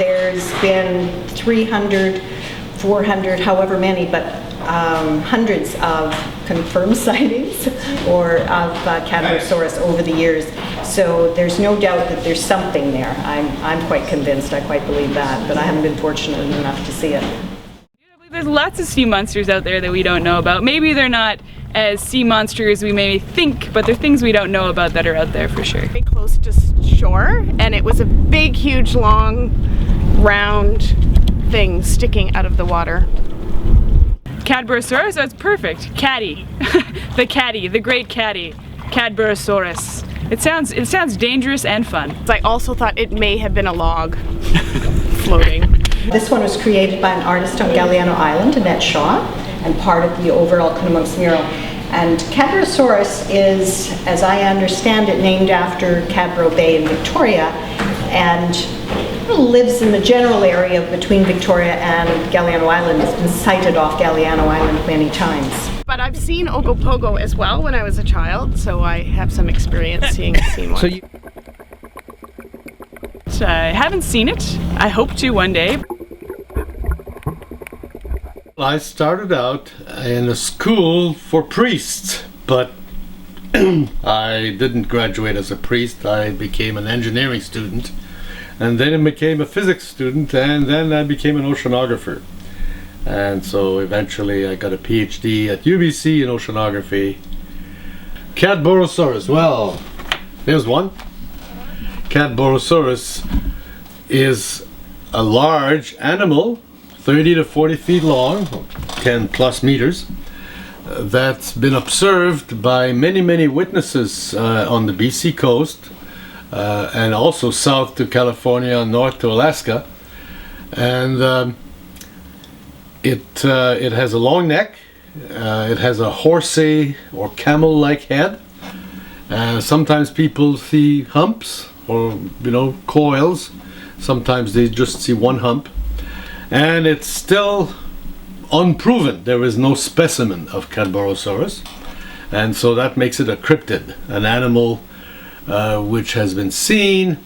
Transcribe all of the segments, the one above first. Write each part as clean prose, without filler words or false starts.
there's been 300, 400, however many, but hundreds of confirmed sightings or of Cadborosaurus over the years. So there's no doubt that there's something there. I'm quite convinced, I quite believe that, but I haven't been fortunate enough to see it. There's lots of sea monsters out there that we don't know about. Maybe they're not as sea monsters as we may think, but they're things we don't know about that are out there for sure. Very close to shore, and it was a big, huge, long, round thing sticking out of the water. Cadborosaurus, that's perfect. Caddy. The caddy, the great caddy. Cadborosaurus. It sounds dangerous and fun. I also thought it may have been a log floating. This one was created by an artist on Galliano Island, Annette Shaw, and part of the overall Cunnamunk's mural. And Cadborosaurus is, as I understand it, named after Cadboro Bay in Victoria, and lives in the general area between Victoria and Galliano Island. It's been sighted off Galliano Island many times. But I've seen Ogopogo as well when I was a child, so I have some experience seeing one. I haven't seen it. I hope to one day. I started out in a school for priests, but I didn't graduate as a priest. I became an engineering student, and then I became a physics student, and then I became an oceanographer. And so eventually I got a PhD at UBC in oceanography. Cadborosaurus, well, there's one. Cadborosaurus is a large animal, 30 to 40 feet long, 10 plus meters, that's been observed by many witnesses on the BC coast, and also south to California, north to Alaska. And it has a long neck, it has a horsey or camel-like head. Sometimes people see humps or coils. Sometimes they just see one hump. And it's still unproven. There is no specimen of Cadborosaurus, and so that makes it a cryptid, an animal which has been seen,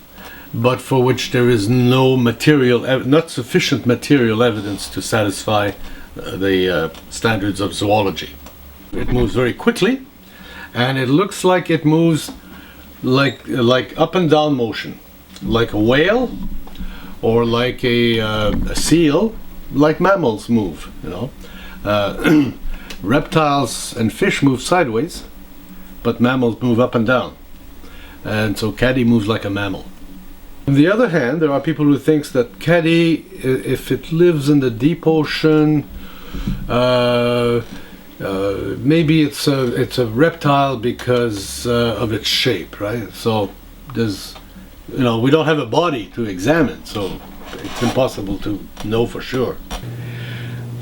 but for which there is no not sufficient material evidence to satisfy the standards of zoology. It moves very quickly, and it looks like it moves like up and down motion, like a whale or like a seal, like mammals move. Reptiles and fish move sideways, but mammals move up and down, and so caddy moves like a mammal. On the other hand, there are people who think that caddy, if it lives in the deep ocean, maybe it's a reptile because of its shape, right? So there's, we don't have a body to examine, so it's impossible to know for sure.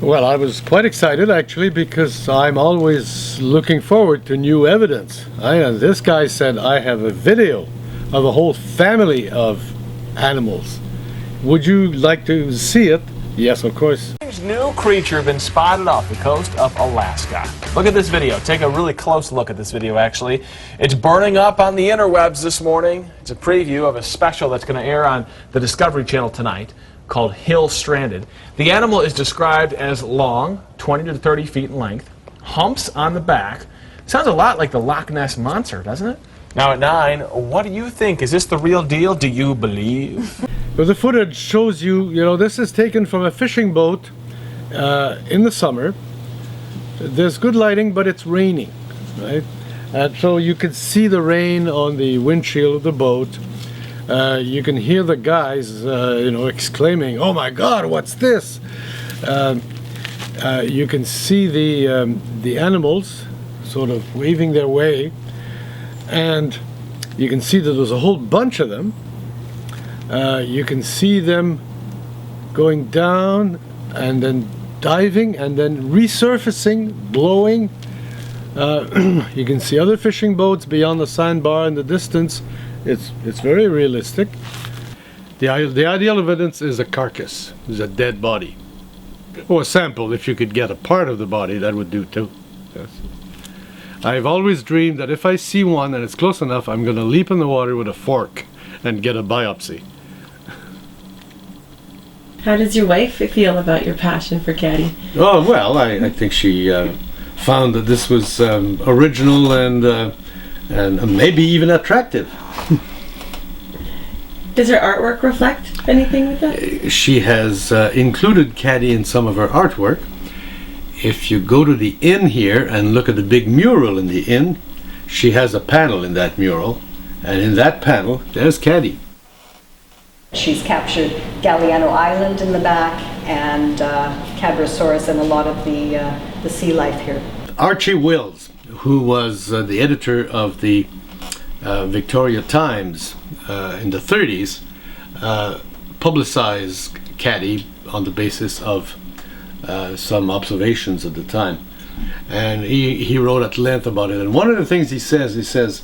Well, I was quite excited actually, because I'm always looking forward to new evidence. This guy said I have a video of a whole family of animals. Would you like to see it? Yes, of course. New creature been spotted off the coast of Alaska. Look at this video. Take a really close look at this video, actually. It's burning up on the interwebs this morning. It's a preview of a special that's going to air on the Discovery Channel tonight called Hill Stranded. The animal is described as long, 20 to 30 feet in length, humps on the back. Sounds a lot like the Loch Ness Monster, doesn't it? Now at 9, what do you think? Is this the real deal? Do you believe? Well, the footage shows you, this is taken from a fishing boat in the summer. There's good lighting, but it's raining, right? And so you can see the rain on the windshield of the boat. You can hear the guys, exclaiming, "Oh my God, what's this?" You can see the animals sort of waving their way, and you can see that there's a whole bunch of them. You can see them going down and then diving and then resurfacing, blowing. You can see other fishing boats beyond the sandbar in the distance. It's very realistic. The ideal evidence is a carcass, is a dead body. Or a sample, if you could get a part of the body, that would do too. Yes. I've always dreamed that if I see one and it's close enough, I'm going to leap in the water with a fork and get a biopsy. How does your wife feel about your passion for caddy? Oh, well, I think she found that this was original and maybe even attractive. Does her artwork reflect anything with that? She has included caddy in some of her artwork. If you go to the inn here and look at the big mural in the inn, she has a panel in that mural, and in that panel there's caddy. She's captured Galliano Island in the back and Cadborosaurus and a lot of the sea life here. Archie Wills, who was the editor of the Victoria Times in the 30s, publicized caddy on the basis of some observations at the time. And he wrote at length about it. And one of the things he says,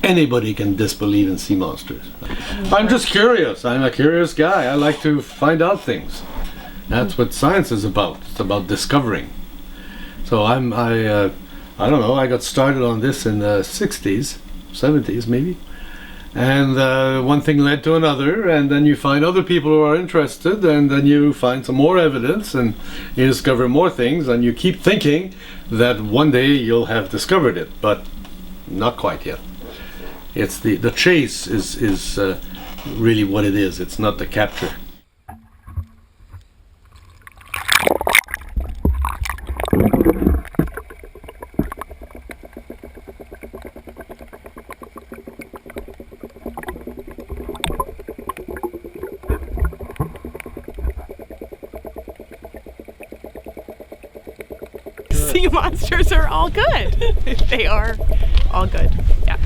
anybody can disbelieve in sea monsters. I'm just curious. I'm a curious guy. I like to find out things. That's what science is about. It's about discovering. So I don't know, I got started on this in the 60s, 70s maybe. And one thing led to another, and then you find other people who are interested, and then you find some more evidence, and you discover more things, and you keep thinking that one day you'll have discovered it, but not quite yet. It's the chase is really what it is. It's not the capture. Sea monsters are all good. They are all good. Yeah.